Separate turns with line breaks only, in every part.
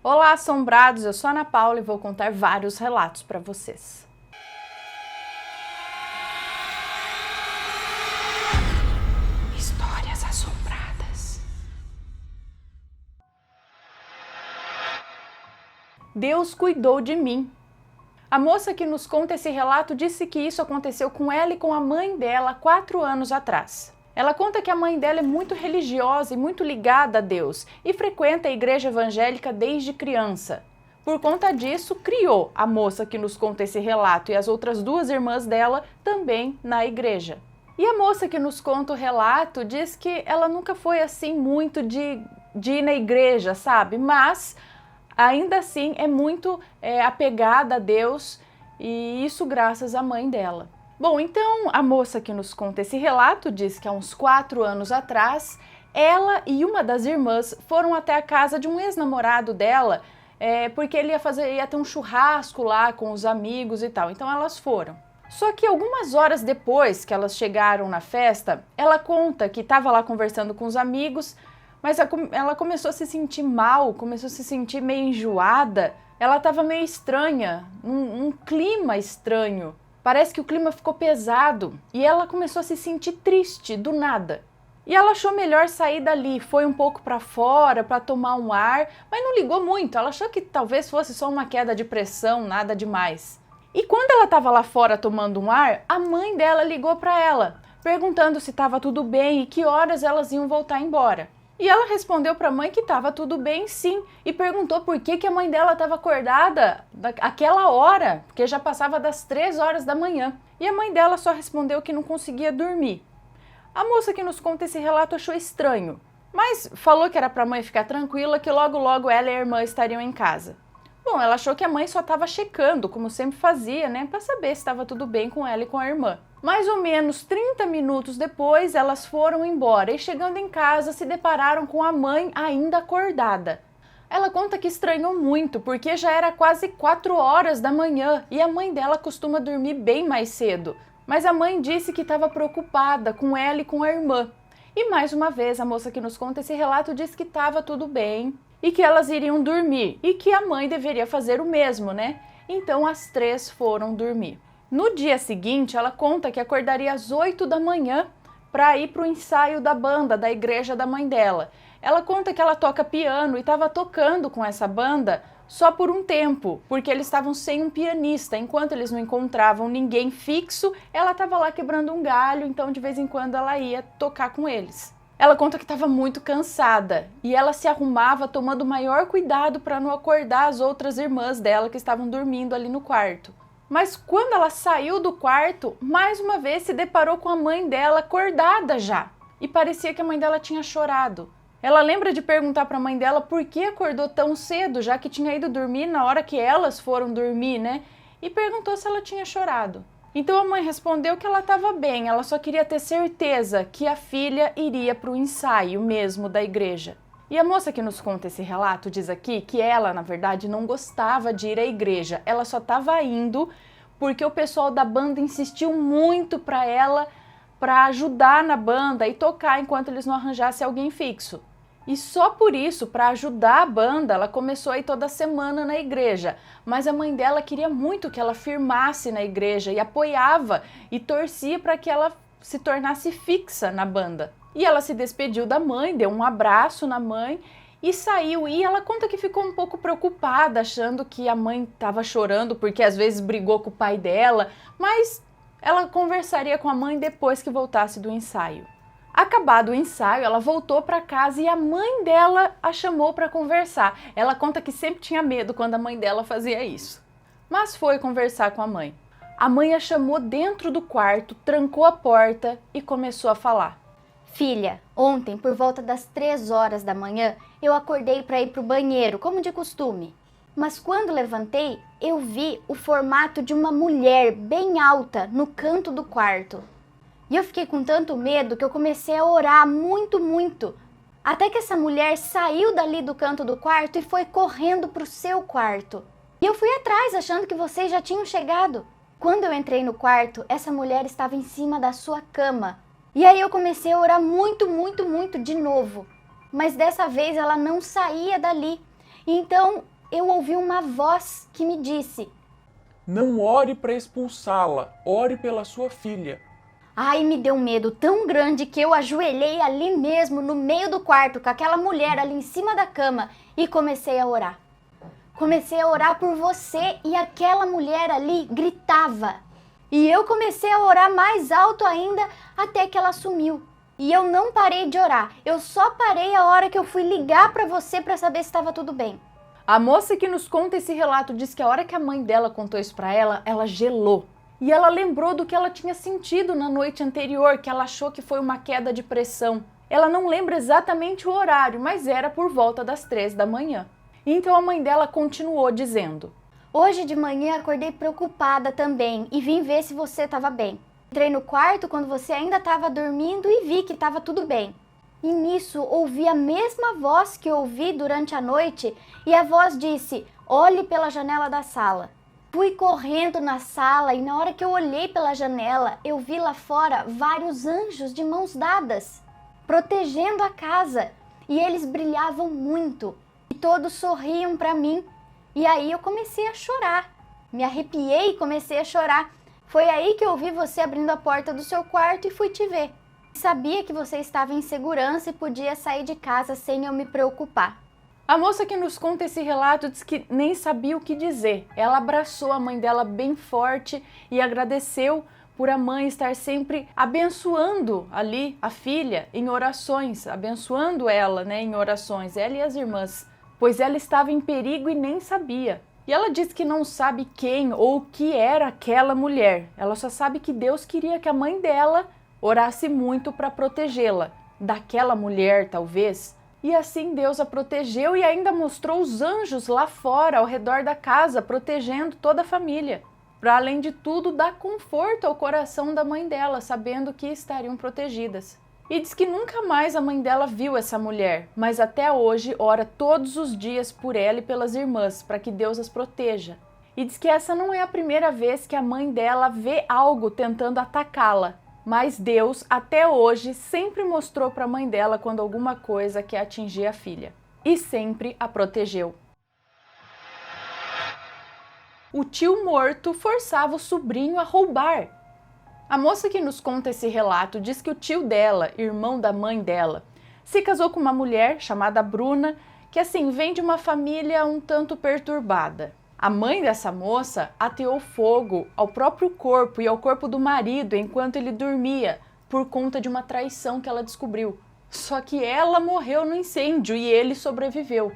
Olá, assombrados! Eu sou a Ana Paula e vou contar vários relatos para vocês. Histórias assombradas. Deus cuidou de mim. A moça que nos conta esse relato disse que isso aconteceu com ela e com a mãe dela 4 anos atrás. Ela conta que a mãe dela é muito religiosa e muito ligada a Deus e frequenta a igreja evangélica desde criança. Por conta disso, criou a moça que nos conta esse relato e as outras 2 irmãs dela também na igreja. E a moça que nos conta o relato diz que ela nunca foi assim muito de ir na igreja, sabe? Mas ainda assim é muito apegada a Deus e isso graças à mãe dela. Bom, então a moça que nos conta esse relato diz que há uns 4 anos atrás, ela e uma das irmãs foram até a casa de um ex-namorado dela, porque ele ia ter um churrasco lá com os amigos e tal, então elas foram. Só que algumas horas depois que elas chegaram na festa, ela conta que estava lá conversando com os amigos, mas ela começou a se sentir mal, começou a se sentir meio enjoada, ela estava meio estranha, um clima estranho. Parece que o clima ficou pesado e ela começou a se sentir triste do nada. E ela achou melhor sair dali, foi um pouco para fora para tomar um ar, mas não ligou muito, ela achou que talvez fosse só uma queda de pressão, nada demais. E quando ela estava lá fora tomando um ar, a mãe dela ligou para ela, perguntando se estava tudo bem e que horas elas iam voltar embora. E ela respondeu para a mãe que estava tudo bem sim e perguntou por que a mãe dela estava acordada àquela hora, porque já passava das 3 horas da manhã. E a mãe dela só respondeu que não conseguia dormir. A moça que nos conta esse relato achou estranho, mas falou que era para a mãe ficar tranquila que logo logo ela e a irmã estariam em casa. Bom, ela achou que a mãe só estava checando, como sempre fazia, né, para saber se estava tudo bem com ela e com a irmã. Mais ou menos 30 minutos depois, elas foram embora e chegando em casa se depararam com a mãe ainda acordada. Ela conta que estranhou muito porque já era quase 4 horas da manhã e a mãe dela costuma dormir bem mais cedo. Mas a mãe disse que estava preocupada com ela e com a irmã. E mais uma vez a moça que nos conta esse relato disse que estava tudo bem e que elas iriam dormir e que a mãe deveria fazer o mesmo, né? Então as 3 foram dormir. No dia seguinte, ela conta que acordaria às 8 da manhã para ir para o ensaio da banda da igreja da mãe dela. Ela conta que ela toca piano e estava tocando com essa banda só por um tempo, porque eles estavam sem um pianista. Enquanto eles não encontravam ninguém fixo, ela estava lá quebrando um galho, então de vez em quando ela ia tocar com eles. Ela conta que estava muito cansada e ela se arrumava tomando o maior cuidado para não acordar as outras irmãs dela que estavam dormindo ali no quarto. Mas quando ela saiu do quarto, mais uma vez se deparou com a mãe dela acordada já. E parecia que a mãe dela tinha chorado. Ela lembra de perguntar para a mãe dela por que acordou tão cedo, já que tinha ido dormir na hora que elas foram dormir, né? E perguntou se ela tinha chorado. Então a mãe respondeu que ela estava bem, ela só queria ter certeza que a filha iria para o ensaio mesmo da igreja. E a moça que nos conta esse relato diz aqui que ela, na verdade, não gostava de ir à igreja. Ela só estava indo porque o pessoal da banda insistiu muito para ela para ajudar na banda e tocar enquanto eles não arranjassem alguém fixo. E só por isso, para ajudar a banda, ela começou a ir toda semana na igreja. Mas a mãe dela queria muito que ela firmasse na igreja e apoiava e torcia para que ela se tornasse fixa na banda. E ela se despediu da mãe, deu um abraço na mãe e saiu. E ela conta que ficou um pouco preocupada, achando que a mãe estava chorando porque às vezes brigou com o pai dela, mas ela conversaria com a mãe depois que voltasse do ensaio. Acabado o ensaio, ela voltou para casa e a mãe dela a chamou para conversar. Ela conta que sempre tinha medo quando a mãe dela fazia isso, mas foi conversar com a mãe. A mãe a chamou dentro do quarto, trancou a porta e começou a falar.
Filha, ontem, por volta das 3 horas da manhã, eu acordei para ir para o banheiro, como de costume. Mas quando levantei, eu vi o formato de uma mulher bem alta no canto do quarto. E eu fiquei com tanto medo que eu comecei a orar muito, até que essa mulher saiu dali do canto do quarto e foi correndo para o seu quarto. E eu fui atrás, achando que vocês já tinham chegado. Quando eu entrei no quarto, essa mulher estava em cima da sua cama. E aí eu comecei a orar muito de novo. Mas dessa vez ela não saía dali. Então eu ouvi uma voz que me disse:
Não ore para expulsá-la, ore pela sua filha.
Ai, me deu um medo tão grande que eu ajoelhei ali mesmo, no meio do quarto, com aquela mulher ali em cima da cama e comecei a orar. Comecei a orar por você e aquela mulher ali gritava. E eu comecei a orar mais alto ainda até que ela sumiu. E eu não parei de orar, eu só parei a hora que eu fui ligar para você para saber se estava tudo bem.
A moça que nos conta esse relato diz que a hora que a mãe dela contou isso para ela, ela gelou. E ela lembrou do que ela tinha sentido na noite anterior, que ela achou que foi uma queda de pressão. Ela não lembra exatamente o horário, mas era por volta das 3 da manhã. Então a mãe dela continuou dizendo:
Hoje de manhã acordei preocupada também e vim ver se você estava bem. Entrei no quarto quando você ainda estava dormindo e vi que estava tudo bem. E nisso ouvi a mesma voz que ouvi durante a noite e a voz disse: olhe pela janela da sala. Fui correndo na sala e na hora que eu olhei pela janela, eu vi lá fora vários anjos de mãos dadas, protegendo a casa. E eles brilhavam muito e todos sorriam para mim. E aí eu comecei a chorar, me arrepiei e comecei a chorar. Foi aí que eu vi você abrindo a porta do seu quarto e fui te ver. Sabia que você estava em segurança e podia sair de casa sem eu me preocupar.
A moça que nos conta esse relato diz que nem sabia o que dizer. Ela abraçou a mãe dela bem forte e agradeceu por a mãe estar sempre abençoando ali a filha em orações, abençoando ela, em orações, ela e as irmãs, pois ela estava em perigo e nem sabia. E ela diz que não sabe quem ou o que era aquela mulher. Ela só sabe que Deus queria que a mãe dela orasse muito para protegê-la daquela mulher, talvez. E assim Deus a protegeu e ainda mostrou os anjos lá fora, ao redor da casa, protegendo toda a família. Para além de tudo, dar conforto ao coração da mãe dela, sabendo que estariam protegidas. E diz que nunca mais a mãe dela viu essa mulher, mas até hoje ora todos os dias por ela e pelas irmãs, para que Deus as proteja. E diz que essa não é a primeira vez que a mãe dela vê algo tentando atacá-la. Mas Deus, até hoje, sempre mostrou para a mãe dela quando alguma coisa quer atingir a filha. E sempre a protegeu. O tio morto forçava o sobrinho a roubar. A moça que nos conta esse relato diz que o tio dela, irmão da mãe dela, se casou com uma mulher chamada Bruna, que vem de uma família um tanto perturbada. A mãe dessa moça ateou fogo ao próprio corpo e ao corpo do marido enquanto ele dormia, por conta de uma traição que ela descobriu. Só que ela morreu no incêndio e ele sobreviveu.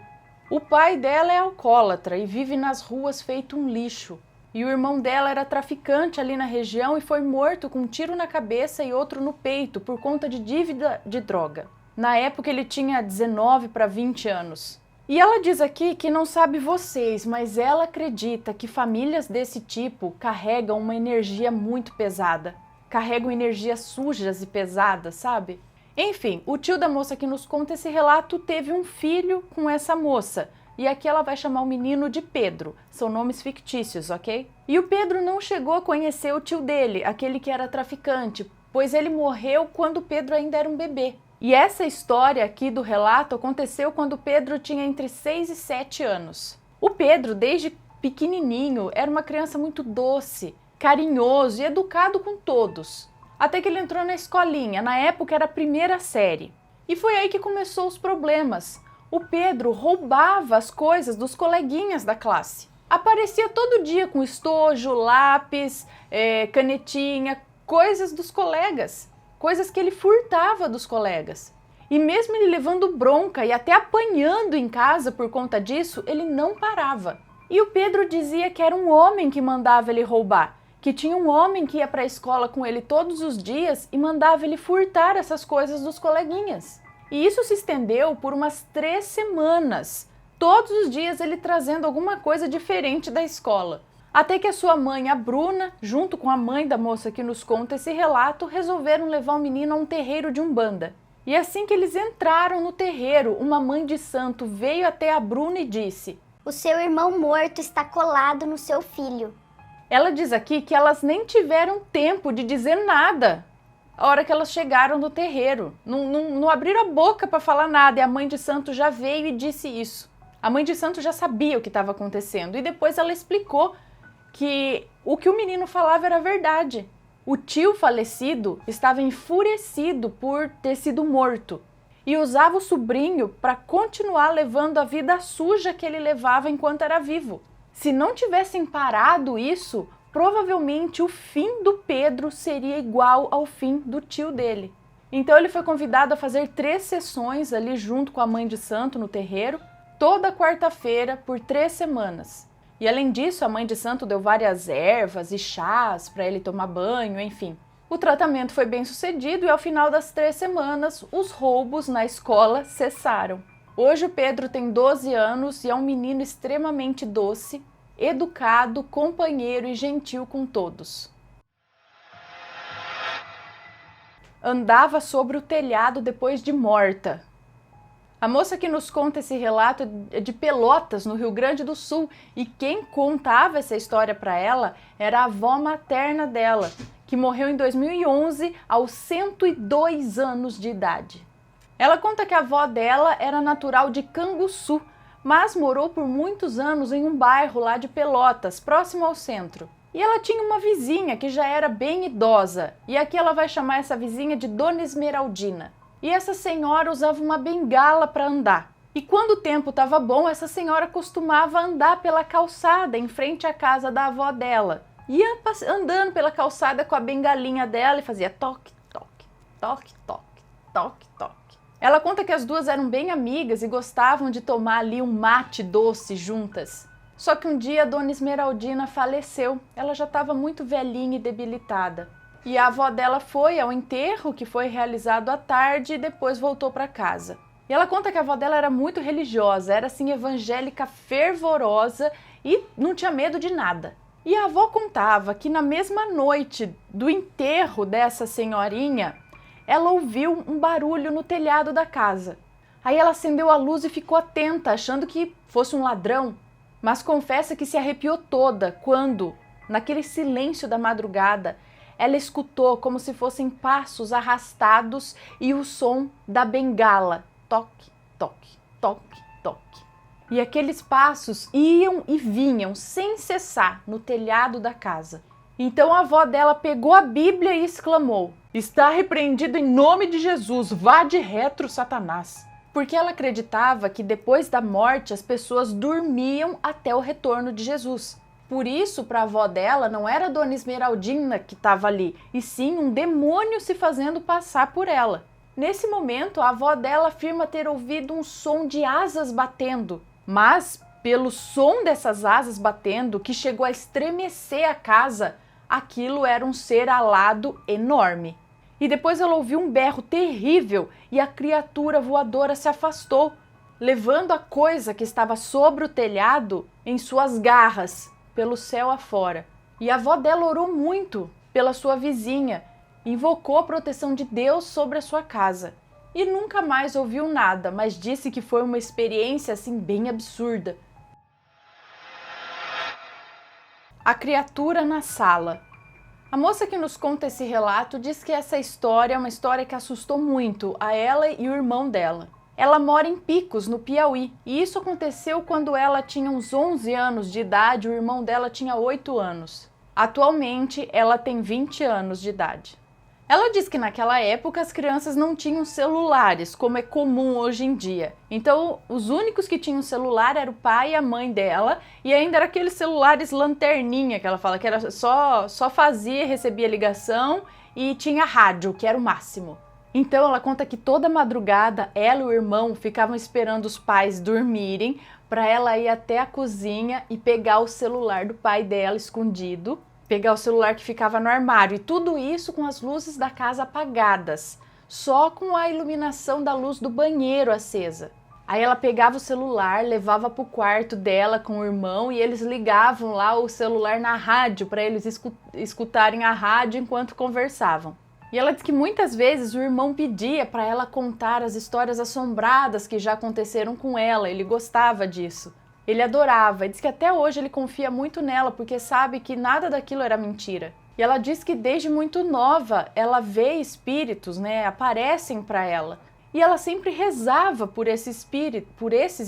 O pai dela é alcoólatra e vive nas ruas feito um lixo. E o irmão dela era traficante ali na região e foi morto com um tiro na cabeça e outro no peito por conta de dívida de droga. Na época ele tinha 19 para 20 anos. E ela diz aqui que não sabe vocês, mas ela acredita que famílias desse tipo carregam uma energia muito pesada. Carregam energias sujas e pesadas, sabe? Enfim, o tio da moça que nos conta esse relato teve um filho com essa moça. E aqui ela vai chamar o menino de Pedro. São nomes fictícios, ok? E o Pedro não chegou a conhecer o tio dele, aquele que era traficante, pois ele morreu quando o Pedro ainda era um bebê. E essa história aqui do relato aconteceu quando Pedro tinha entre 6 e 7 anos. O Pedro, desde pequenininho, era uma criança muito doce, carinhoso e educado com todos. Até que ele entrou na escolinha, na época era a primeira série. E foi aí que começou os problemas. O Pedro roubava as coisas dos coleguinhas da classe. Aparecia todo dia com estojo, lápis, canetinha, coisas dos colegas. Coisas que ele furtava dos colegas. E mesmo ele levando bronca e até apanhando em casa por conta disso, ele não parava. E o Pedro dizia que era um homem que mandava ele roubar, que tinha um homem que ia para a escola com ele todos os dias e mandava ele furtar essas coisas dos coleguinhas. E isso se estendeu por umas 3 semanas, todos os dias ele trazendo alguma coisa diferente da escola. Até que a sua mãe, a Bruna, junto com a mãe da moça que nos conta esse relato, resolveram levar o menino a um terreiro de umbanda. E assim que eles entraram no terreiro, uma mãe de santo veio até a Bruna e disse:
"O seu irmão morto está colado no seu filho."
Ela diz aqui que elas nem tiveram tempo de dizer nada a hora que elas chegaram no terreiro. Não abriram a boca para falar nada e a mãe de santo já veio e disse isso. A mãe de santo já sabia o que estava acontecendo e depois ela explicou que o menino falava era verdade. O tio falecido estava enfurecido por ter sido morto e usava o sobrinho para continuar levando a vida suja que ele levava enquanto era vivo. Se não tivessem parado isso, provavelmente o fim do Pedro seria igual ao fim do tio dele. Então ele foi convidado a fazer 3 sessões ali junto com a mãe de santo no terreiro, toda quarta-feira por 3 semanas. E além disso, a mãe de santo deu várias ervas e chás para ele tomar banho, enfim. O tratamento foi bem sucedido e ao final das 3 semanas, os roubos na escola cessaram. Hoje o Pedro tem 12 anos e é um menino extremamente doce, educado, companheiro e gentil com todos. Andava sobre o telhado depois de morta. A moça que nos conta esse relato é de Pelotas, no Rio Grande do Sul, e quem contava essa história para ela era a avó materna dela, que morreu em 2011 aos 102 anos de idade. Ela conta que a avó dela era natural de Canguçu, mas morou por muitos anos em um bairro lá de Pelotas, próximo ao centro. E ela tinha uma vizinha que já era bem idosa, e aqui ela vai chamar essa vizinha de Dona Esmeraldina. E essa senhora usava uma bengala para andar. E quando o tempo estava bom, essa senhora costumava andar pela calçada em frente à casa da avó dela. Ia andando pela calçada com a bengalinha dela e fazia toque, toque, toque, toque, toque, toque. Ela conta que as duas eram bem amigas e gostavam de tomar ali um mate doce juntas. Só que um dia a Dona Esmeraldina faleceu. Ela já estava muito velhinha e debilitada. E a avó dela foi ao enterro, que foi realizado à tarde, e depois voltou para casa. E ela conta que a avó dela era muito religiosa, era assim evangélica fervorosa e não tinha medo de nada. E a avó contava que na mesma noite do enterro dessa senhorinha, ela ouviu um barulho no telhado da casa. Aí ela acendeu a luz e ficou atenta, achando que fosse um ladrão, mas confessa que se arrepiou toda quando, naquele silêncio da madrugada, ela escutou como se fossem passos arrastados e o som da bengala, toque, toque, toque, toque. E aqueles passos iam e vinham sem cessar no telhado da casa. Então a avó dela pegou a Bíblia e exclamou: "Está repreendido em nome de Jesus, vá de retro, Satanás." Porque ela acreditava que depois da morte as pessoas dormiam até o retorno de Jesus. Por isso, para a avó dela, não era a Dona Esmeraldina que estava ali, e sim um demônio se fazendo passar por ela. Nesse momento, a avó dela afirma ter ouvido um som de asas batendo, mas pelo som dessas asas batendo, que chegou a estremecer a casa, aquilo era um ser alado enorme. E depois ela ouviu um berro terrível e a criatura voadora se afastou, levando a coisa que estava sobre o telhado em suas garras, pelo céu afora. E a avó dela orou muito pela sua vizinha, invocou a proteção de Deus sobre a sua casa. E nunca mais ouviu nada, mas disse que foi uma experiência assim bem absurda. A criatura na sala. A moça que nos conta esse relato diz que essa história é uma história que assustou muito a ela e o irmão dela. Ela mora em Picos, no Piauí, e isso aconteceu quando ela tinha uns 11 anos de idade, o irmão dela tinha 8 anos. Atualmente, ela tem 20 anos de idade. Ela diz que naquela época as crianças não tinham celulares, como é comum hoje em dia. Então, os únicos que tinham celular eram o pai e a mãe dela, e ainda era aqueles celulares lanterninha, que ela fala que era só fazia e recebia ligação, e tinha rádio, que era o máximo. Então ela conta que toda madrugada ela e o irmão ficavam esperando os pais dormirem para ela ir até a cozinha e pegar o celular do pai dela escondido, pegar o celular que ficava no armário, e tudo isso com as luzes da casa apagadas, só com a iluminação da luz do banheiro acesa. Aí ela pegava o celular, levava para o quarto dela com o irmão e eles ligavam lá o celular na rádio para eles escutarem a rádio enquanto conversavam. E ela diz que muitas vezes o irmão pedia para ela contar as histórias assombradas que já aconteceram com ela, ele gostava disso. Ele adorava, e diz que até hoje ele confia muito nela porque sabe que nada daquilo era mentira. E ela diz que desde muito nova ela vê espíritos, aparecem para ela. E ela sempre rezava por esses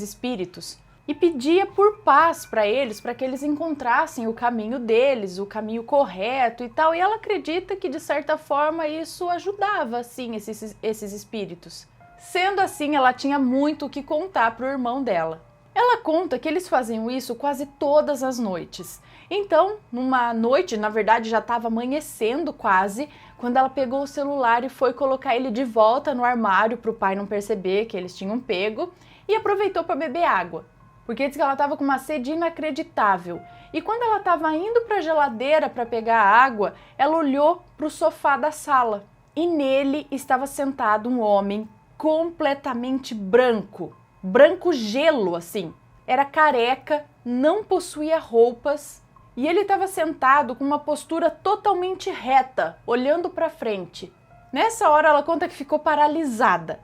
espíritos, e pedia por paz para eles, para que eles encontrassem o caminho deles, o caminho correto e tal. E ela acredita que, de certa forma, isso ajudava, sim, esses espíritos. Sendo assim, ela tinha muito o que contar para o irmão dela. Ela conta que eles faziam isso quase todas as noites. Então, numa noite, na verdade já estava amanhecendo quase, quando ela pegou o celular e foi colocar ele de volta no armário para o pai não perceber que eles tinham pego, e aproveitou para beber água. Porque diz que ela estava com uma sede inacreditável. E quando ela estava indo para a geladeira para pegar a água, ela olhou para o sofá da sala. E nele estava sentado um homem completamente branco. Branco gelo, assim. Era careca, não possuía roupas. E ele estava sentado com uma postura totalmente reta, olhando para frente. Nessa hora ela conta que ficou paralisada.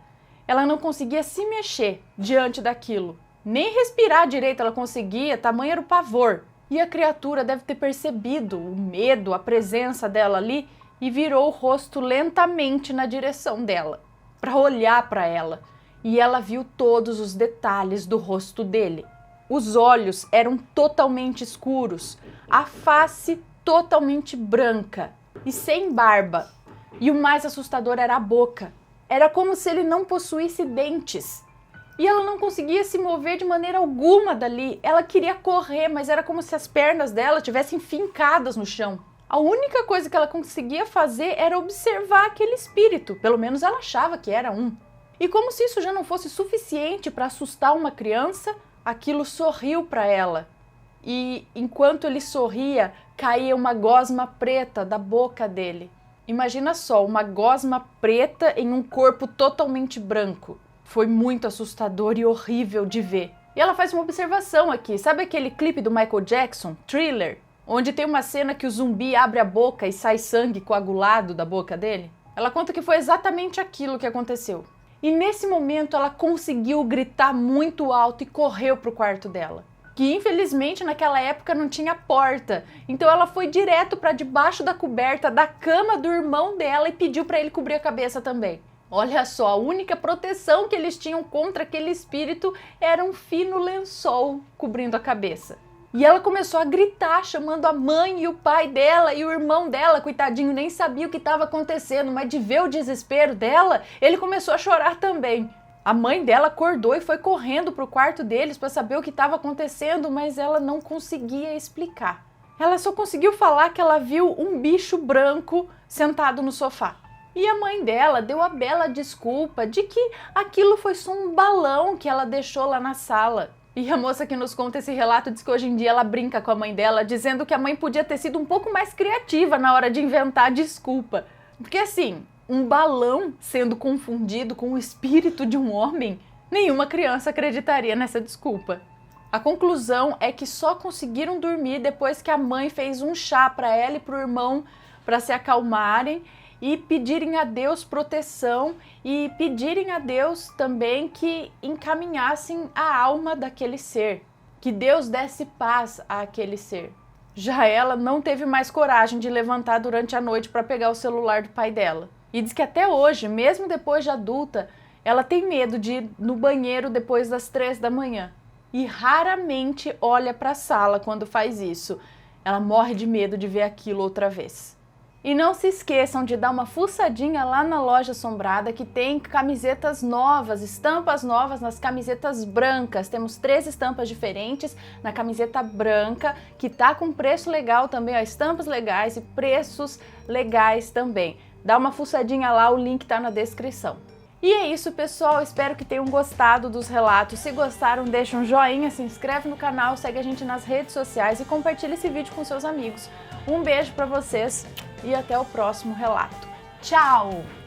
Ela não conseguia se mexer diante daquilo. Nem respirar direito ela conseguia, tamanho era o pavor. E a criatura deve ter percebido o medo, a presença dela ali e virou o rosto lentamente na direção dela, para olhar para ela. E ela viu todos os detalhes do rosto dele. Os olhos eram totalmente escuros, a face totalmente branca e sem barba. E o mais assustador era a boca. Era como se ele não possuísse dentes. E ela não conseguia se mover de maneira alguma dali. Ela queria correr, mas era como se as pernas dela estivessem fincadas no chão. A única coisa que ela conseguia fazer era observar aquele espírito. Pelo menos ela achava que era um. E como se isso já não fosse suficiente para assustar uma criança, aquilo sorriu para ela. E enquanto ele sorria, caía uma gosma preta da boca dele. Imagina só, uma gosma preta em um corpo totalmente branco. Foi muito assustador e horrível de ver. E ela faz uma observação aqui. Sabe aquele clipe do Michael Jackson, Thriller? Onde tem uma cena que o zumbi abre a boca e sai sangue coagulado da boca dele? Ela conta que foi exatamente aquilo que aconteceu. E nesse momento ela conseguiu gritar muito alto e correu para o quarto dela. Que infelizmente naquela época não tinha porta. Então ela foi direto para debaixo da coberta da cama do irmão dela e pediu para ele cobrir a cabeça também. Olha só, a única proteção que eles tinham contra aquele espírito era um fino lençol cobrindo a cabeça. E ela começou a gritar, chamando a mãe e o pai dela, e o irmão dela, coitadinho, nem sabia o que estava acontecendo, mas de ver o desespero dela, ele começou a chorar também. A mãe dela acordou e foi correndo para o quarto deles para saber o que estava acontecendo, mas ela não conseguia explicar. Ela só conseguiu falar que ela viu um bicho branco sentado no sofá. E a mãe dela deu a bela desculpa de que aquilo foi só um balão que ela deixou lá na sala. E a moça que nos conta esse relato diz que hoje em dia ela brinca com a mãe dela, dizendo que a mãe podia ter sido um pouco mais criativa na hora de inventar a desculpa. Porque assim, um balão sendo confundido com o espírito de um homem, nenhuma criança acreditaria nessa desculpa. A conclusão é que só conseguiram dormir depois que a mãe fez um chá para ela e para o irmão para se acalmarem e pedirem a Deus proteção e pedirem a Deus também que encaminhassem a alma daquele ser, que Deus desse paz àquele ser. Já ela não teve mais coragem de levantar durante a noite para pegar o celular do pai dela. E diz que até hoje, mesmo depois de adulta, ela tem medo de ir no banheiro depois das 3 da manhã. E raramente olha para a sala quando faz isso. Ela morre de medo de ver aquilo outra vez. E não se esqueçam de dar uma fuçadinha lá na loja assombrada que tem camisetas novas, estampas novas nas camisetas brancas. Temos 3 estampas diferentes na camiseta branca, que tá com preço legal também, ó, estampas legais e preços legais também. Dá uma fuçadinha lá, o link tá na descrição. E é isso, pessoal, espero que tenham gostado dos relatos. Se gostaram, deixa um joinha, se inscreve no canal, segue a gente nas redes sociais e compartilha esse vídeo com seus amigos. Um beijo pra vocês e até o próximo relato. Tchau!